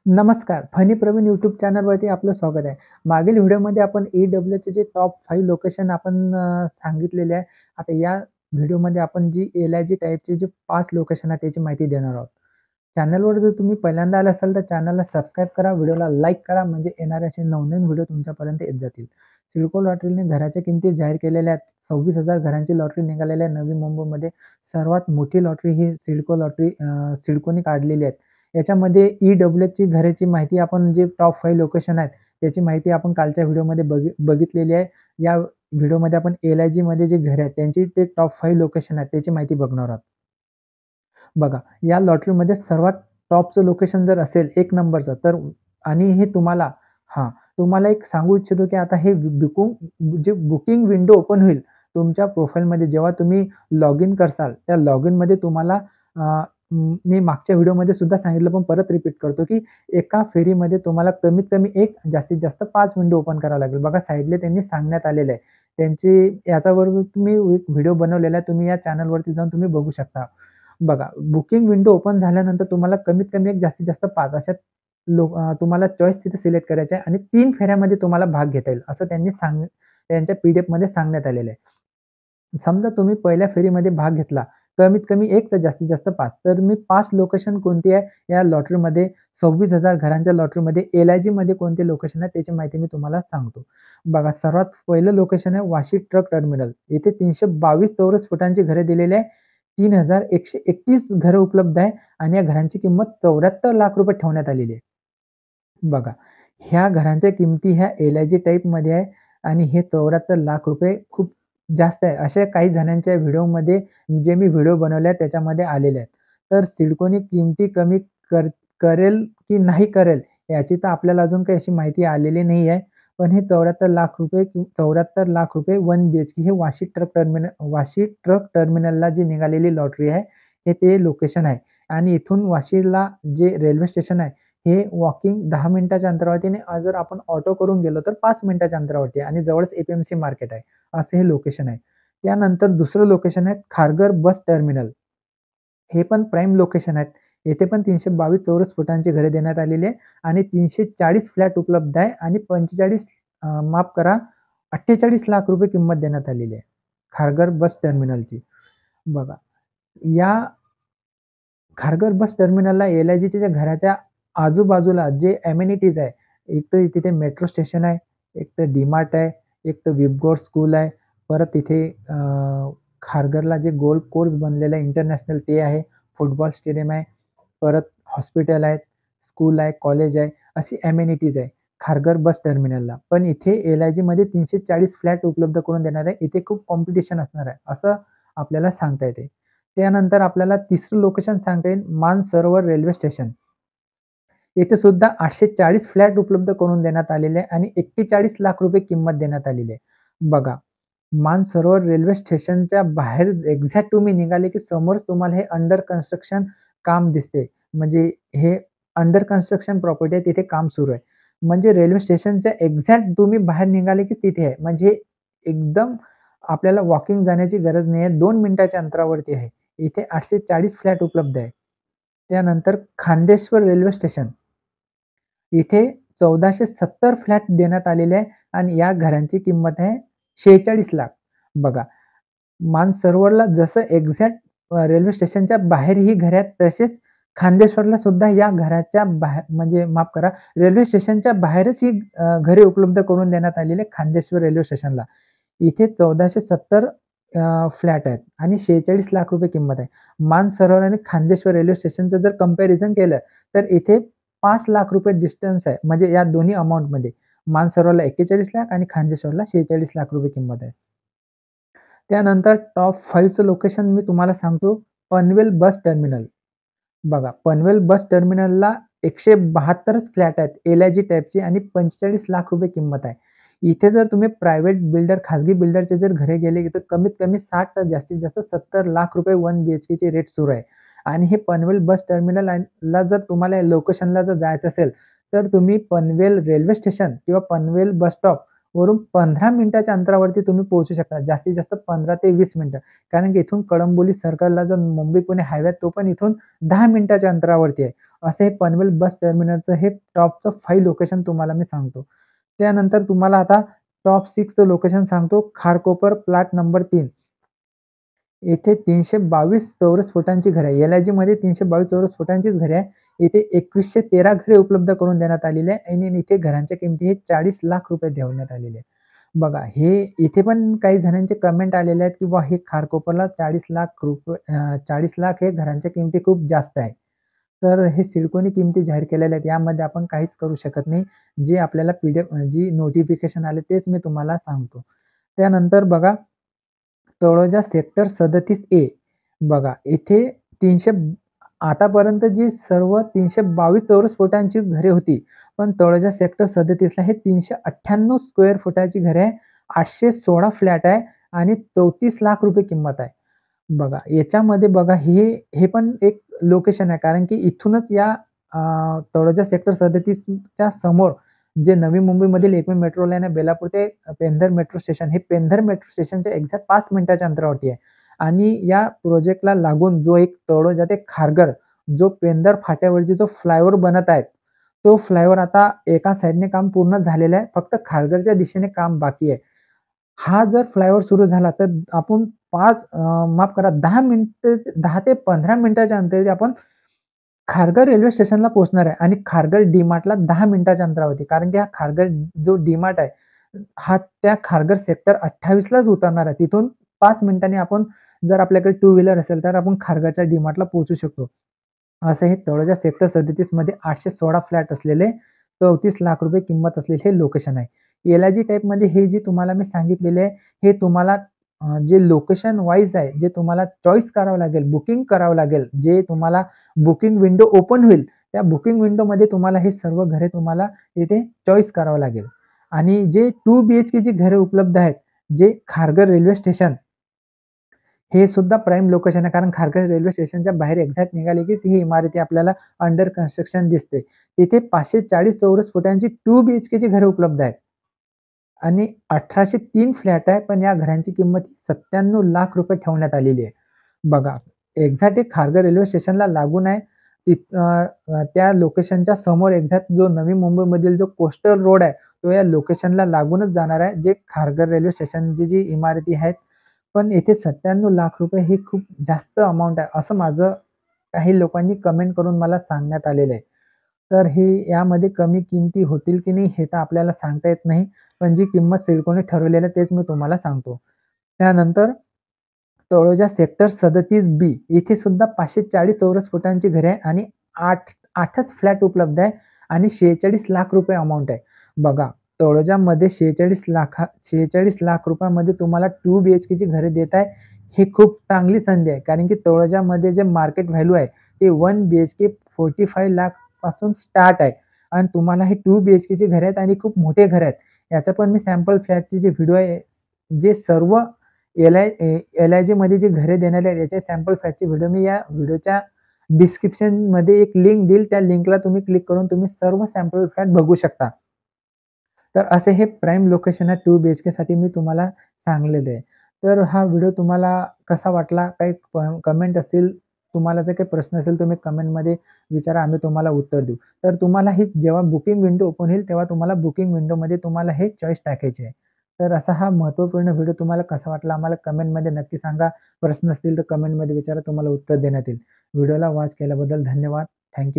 नमस्कार. Funny Pravin YouTube चॅनलवरती आपलं स्वागत आहे. मागील व्हिडिओमध्ये आपण ईडब्ल्यूचे जे टॉप 5 लोकेशन आपण सांगितलेले आहे. आता या व्हिडिओमध्ये आपण जी एल-आय-जी टाइपचे जे 5 लोकेशन आहेत त्याची माहिती देणार आहोत. चॅनलवर जर तुम्ही पहिल्यांदा आले असाल तर चॅनलला सबस्क्राईब करा, व्हिडिओला लाईक करा म्हणजे येणारे असे नवनवीन व्हिडिओ तुमच्यापर्यंत येत जातील. सिडको लॉटरीने घराच्या किमती जाहीर केलेल्या आहेत. 26,000 घरांची लॉटरी निघालेली आहे नवी मुंबईमध्ये. सर्वात मोठी लॉटरी ही सिडको लॉटरी सिडकोने काढलेली आहे. याच्यामध्ये ईडब्ल्यूची घराची माहिती आपण जे टॉप 5 लोकेशन आहेत, त्याची माहिती आपण कालच्या व्हिडिओमध्ये बघितलेली आहे. या व्हिडिओमध्ये आपण एल-आय-जीमध्ये जे घर आहेत, त्यांची ते टॉप 5 लोकेशन आहेत, त्याची माहिती बघणार आहोत. बघा, या लॉटरीमध्ये सर्वात टॉपचं लोकेशन जर असेल 1 नंबरचं तर आणि हे तुम्हाला हां, तुम्हाला एक सांगू इच्छितो, की आता हे जे बुकिंग विंडो ओपन होईल तुमच्या प्रोफाईलमध्ये जेव्हा तुम्ही लॉग इन करसाल, त्या लॉग इनमध्ये तुम्हाला मी मागच्या व्हिडिओमध्ये सुद्धा सांगितलं, पण परत रिपीट करतो, की एका फेरीमध्ये तुम्हाला कमीत कमी 1 जास्तीत जास्त 5 विंडो ओपन करावा लागेल. बघा साइडला त्यांनी सांगण्यात आलेलं आहे. त्यांची याच्याबरोबर तुम्ही एक व्हिडिओ बनवलेला आहे. तुम्ही या चॅनलवरती जाऊन तुम्ही बघू शकता. बघा, बुकिंग विंडो ओपन झाल्यानंतर तुम्हाला कमीत कमी 1 जास्तीत जास्त 5 अशा तुम्हाला चॉईस तिथे सिलेक्ट करायचा आहे आणि 3 फेऱ्यामध्ये तुम्हाला भाग घेता येईल, असं त्यांनी त्यांच्या पी-डी-एफमध्ये सांगण्यात आलेलं आहे. समजा तुम्ही पहिल्या फेरीमध्ये भाग घेतला, कमीत कमी 1 तर जास्तीत जास्त 5. तर मी 5 लोकेशन कोणती आहे या लॉटरीमध्ये 26,000 घरांच्या लॉटरीमध्ये एल-आय-जीमध्ये कोणते लोकेशन आहे त्याची माहिती मी तुम्हाला सांगतो. बघा, सर्वात पहिलं लोकेशन आहे वाशी ट्रक टर्मिनल. येथे 322 चौरस फुटांची घरे दिलेली आहे. 3,131 घरं उपलब्ध आहे आणि या घरांची किंमत 74 लाख रुपये ठेवण्यात आलेली आहे. बघा, ह्या घरांच्या किमती ह्या एल-आय-जी टाइपमध्ये आहे आणि हे 74 लाख रुपये खूप जास्त आहे. अशा काही जणांच्या व्हिडिओमध्ये जे मी व्हिडिओ बनवले आहेत त्याच्यामध्ये आलेले आहेत. तर सिडकोने किमती कमी करेल की नाही करेल याची तर आपल्याला अजून काही अशी माहिती आलेली नाही आहे. पण हे 74 लाख रुपये 1 बी-एच-के हे वाशी ट्रक टर्मिनलला जी निघालेली लॉटरी आहे, हे ते लोकेशन आहे आणि इथून वाशीला जे रेल्वे स्टेशन आहे हे वॉकिंग 10 मिनिटाच्या अंतरावरती आणि जर आपण ऑटो करून गेलो तर 5 मिनिटाच्या अंतरावरती आहे आणि जवळच ए-पी-एम-सी मार्केट आहे. असं हे लोकेशन आहे. त्यानंतर दुसरं लोकेशन आहे खारघर बस टर्मिनल. हे पण प्राईम लोकेशन आहेत. येथे पण 322 चौरस फुटांची घरे देण्यात आलेली आहे आणि 340 फ्लॅट उपलब्ध आहे आणि 48 लाख रुपये किंमत देण्यात आलेली आहे. खारघर बस टर्मिनलची. बघा, या खारघर बस टर्मिनलला एल-आय-जीच्या ज्या घराच्या आजूबाजूला जे अमेनिटीज आहे, एक तर तिथे मेट्रो स्टेशन आहे, एक तर डी-मार्ट आहे, एक तर विबगोर स्कूल आहे. परत तिथे खारघरला जे गोल्फ कोर्स बनलेलं आहे इंटरनॅशनल ते आहे, फुटबॉल स्टेडियम आहे, परत हॉस्पिटल आहेत, स्कूल आहे, कॉलेज आहे, अशी अमेनिटीज आहे खारघर बस टर्मिनलला. पण इथे एल-आय-जीमध्ये 340 फ्लॅट उपलब्ध करून देणार आहे. इथे खूप कॉम्पिटिशन असणार आहे, असं आपल्याला सांगता येते. त्यानंतर आपल्याला तिसरं लोकेशन सांगता येईल मानसरोवर रेल्वे स्टेशन. येथे सुद्धा 840 फ्लॅट उपलब्ध करून देण्यात आलेले आहे आणि 41 लाख रुपये किंमत देण्यात आलेली आहे. बघा, मानसरोवर रेल्वे स्टेशनच्या बाहेर एक्झॅक्ट तुम्ही निघाले, की समोरच तुम्हाला हे अंडर कन्स्ट्रक्शन काम दिसते. म्हणजे हे अंडर कन्स्ट्रक्शन प्रॉपर्टी आहे, तिथे काम सुरू आहे. म्हणजे रेल्वे स्टेशनच्या एक्झॅक्ट तुम्ही बाहेर निघाले, की तिथे आहे. म्हणजे एकदम आपल्याला वॉकिंग जाण्याची गरज नाही आहे. 2 मिनिटाच्या अंतरावरती आहे. इथे 840 फ्लॅट उपलब्ध आहे. त्यानंतर खांदेश्वर रेल्वे स्टेशन. इथे 1470 फ्लॅट देण्यात आलेले आहे आणि या घरांची किंमत आहे 46 लाख. बघा, मानसरोवरला जसं एक्झॅक्ट रेल्वे स्टेशनच्या बाहेर ही घरे आहेत, तसेच खांदेश्वरला सुद्धा या घराच्या बाहेर म्हणजे माफ करा, रेल्वे स्टेशनच्या बाहेरच ही घरे उपलब्ध करून देण्यात आलेली आहे खांदेश्वर रेल्वे स्टेशनला. इथे 1470 फ्लॅट आहेत आणि 46 लाख रुपये किंमत आहे. मानसरोवर आणि खांदेश्वर रेल्वे स्टेशनचं जर कंपॅरिझन केलं, तर इथे 5 लाख रुपये डिस्टन्स आहे. म्हणजे या दोन्ही अमाउंटमध्ये. मानसरोवरला 41 लाख आणि खांदेश्वरला 46 लाख रुपये किंमत आहे. त्यानंतर टॉप 5 चं लोकेशन मी तुम्हाला सांगतो, पनवेल बस टर्मिनल. बघा, पनवेल बस टर्मिनलला 172च फ्लॅट आहेत एल-आय-जी टाइपची आणि 45 लाख रुपये किंमत आहे. इथे जर तुम्ही प्रायव्हेट बिल्डर, खाजगी बिल्डरचे जर घरे गेले, तर कमीत कमी 60 तर जास्तीत जास्त 70 लाख रुपये 1 बी-एच-केचे रेट सुरू आहे. आणि हे पनवेल बस टर्मिनल ला जर तुम्हाला लोकेशनला जर जायचं असेल, तर तुम्ही पनवेल रेल्वे स्टेशन किंवा पनवेल बस स्टॉप वरून 15 मिनिटाच्या अंतरावरती तुम्ही पोहोचू शकता. जास्तीत जास्त 15 ते 20 मिनिटं. कारण की इथून कळंबोली सर्कलला जर मुंबई-पुणे हायवे तो पण इथून 10 मिनिटाच्या अंतरावरती आहे. असं हे पनवेल बस टर्मिनलचं हे टॉपचं 5 लोकेशन तुम्हाला मी सांगतो. त्यानंतर तुम्हाला आता टॉप 6चं लोकेशन सांगतो. Kharkopar plot number 3. येथे 322 चौरस फुटांची घरे आहे. एल-आय-जीमध्ये 322 चौरस फुटांचीच घरे आहे. येथे 2113 घरे उपलब्ध करून देण्यात आलेली आहे आणि इथे घरांच्या किमती हे 40 लाख रुपये ठेवण्यात आलेले आहे. बघा हे इथे पण काही जणांचे कमेंट आलेले आहेत, की बुवा हे खारकोपरला 40 लाख हे घरांच्या किमती खूप जास्त आहे. तर हे सिडकोने किमती जाहीर केलेल्या आहेत. यामध्ये आपण काहीच करू शकत नाही. जे आपल्याला जी नोटिफिकेशन आले तेच मी तुम्हाला सांगतो. त्यानंतर बघा तळोजा सेक्टर 37 ए बघा इथे 300 आतापर्यंत जी सर्व 322 चौरस फुटांची घरे होती. पण तळोजा सेक्टर 37ला हे 398 स्क्वेअर फुटाची घरे आहे. 816 फ्लॅट आहे आणि 34 लाख रुपये किंमत आहे. बघा याच्यामध्ये बघा हे पण एक लोकेशन आहे कारण की इथूनच या तळोजा सेक्टर 37च्या समोर जे नवी मुंबईमधील एकमेव मेट्रो लाईन आहे बेलापूर ते पेंधर मेट्रो स्टेशन. हे पेंधर मेट्रो स्टेशनच्या एक्झॅक्ट 5 मिनिटाच्या अंतरावरती आहे आणि या प्रोजेक्टला लागून जो एक तळोजा ते खारघर जो पेंधर फाट्यावरती जो फ्लायओव्हर बनत आहे, तो फ्लायओव्हर आता एका साइडने काम पूर्ण झालेलं आहे. फक्त खारघरच्या दिशेने काम बाकी आहे. हा जर फ्लायओव्हर सुरू झाला तर आपण माफ करा 10 ते 15 मिनिटाच्या अंतरावरती आपण खारघर रेल्वे स्टेशनला पोहोचणार आहे आणि खारघर डी-मार्टला 10 मिनिटाच्या अंतरावरती. कारण की हा खारघर जो डी-मार्ट आहे, हा त्या खारघर सेक्टर 28लाच उतरणार आहे. तिथून 5 मिनिटांनी आपण जर आपल्याकडे टू व्हीलर असेल, तर आपण खारघरच्या डी-मार्टला पोहोचू शकतो. असं हे तळोजा सेक्टर 37 मध्ये 816 फ्लॅट असलेले 34 लाख रुपये किंमत असलेले हे लोकेशन आहे. एल-आय-जी टाइपमध्ये हे जे तुम्हाला मी सांगितलेले आहे, हे तुम्हाला जे लोकेशन वाईज आहे, जे तुम्हाला चॉईस करावं लागेल, बुकिंग करावं लागेल. जे तुम्हाला बुकिंग विंडो ओपन होईल, त्या बुकिंग विंडोमध्ये तुम्हाला हे सर्व घरे तुम्हाला इथे चॉईस करावं लागेल. आणि जे 2 BHKची घरे उपलब्ध आहेत, जे खारघर रेल्वे स्टेशन हे सुद्धा प्राईम लोकेशन आहे. कारण खारघर रेल्वे स्टेशनच्या बाहेर एक्झॅक्ट निघाले कीच ही इमारती आपल्याला अंडर कन्स्ट्रक्शन दिसते. तिथे 540 चौरस फुटांची 2 BHKची घरे उपलब्ध आहेत. आणि 1803 फ्लॅट आहे, पण या घरांची किंमत 97 लाख रुपये ठेवण्यात आलेली आहे. बघा, एक्झॅक्ट हे खारघर रेल्वे स्टेशनला लागून आहे. त्या लोकेशनच्या समोर एक्झॅक्ट जो नवी मुंबईमधील जो कोस्टल रोड आहे, तो या लोकेशनला लागूनच जाणार आहे. जे खारघर रेल्वे स्टेशनची जी इमारती आहेत, पण येथे 97 लाख रुपये ही खूप जास्त अमाउंट आहे, असं माझं काही लोकांनी कमेंट करून मला सांगण्यात आलेलं आहे. तर हे यामध्ये कमी किमती होतील की नाही हे तर आपल्याला सांगता येत नाही. पण जी किंमत सिडकोने ठरवलेली आहे तेच मी तुम्हाला सांगतो. त्यानंतर तळोजा सेक्टर 37 बी इथे सुद्धा 540 चौरस फुटांची घरे आहे आणि 8च फ्लॅट उपलब्ध आहे आणि 46 लाख रुपये अमाउंट आहे. बघा तळोजामध्ये 46 लाख रुपयामध्ये तुम्हाला 2 BHKची घरे देत आहे. ही खूप चांगली संधी आहे. कारण की तळोजामध्ये जे मार्केट व्हॅल्यू आहे ते 1 BHK 45 लाख पासून स्टार्ट आहे आणि तुम्हाला हे 2 BHKची घरे आहेत आणि खूप मोठे घर आहेत. याचं पण मी सॅम्पल फ्लॅटचे जे व्हिडिओ आहे, जे सर्व एल-आय-जीमध्ये जी घरे देण्यात आहेत याचे सॅम्पल फ्लॅटचे व्हिडिओ मी या व्हिडिओच्या डिस्क्रिप्शनमध्ये एक लिंक देईल. त्या लिंकला तुम्ही क्लिक करून तुम्ही सर्व सॅम्पल फ्लॅट बघू शकता. तर असे हे प्राईम लोकेशन आहे 2 BHKसाठी मी तुम्हाला सांगलेलं आहे. तर हा व्हिडिओ तुम्हाला कसा वाटला? काही कमेंट असतील, तुम्हाला जर काही प्रश्न असेल तुम्ही कमेंटमध्ये विचारा, आम्ही तुम्हाला उत्तर देऊ. तर तुम्हाला ही जेव्हा बुकिंग विंडो ओपन होईल, तेव्हा तुम्हाला बुकिंग विंडोमध्ये तुम्हाला हे चॉईस टाकायचे आहे. तर असा हा महत्त्वपूर्ण व्हिडिओ तुम्हाला कसा वाटला आम्हाला कमेंटमध्ये नक्की सांगा. प्रश्न असतील तर कमेंटमध्ये विचारा, तुम्हाला उत्तर देण्यात येईल. व्हिडिओला वॉच केल्याबद्दल धन्यवाद. थँक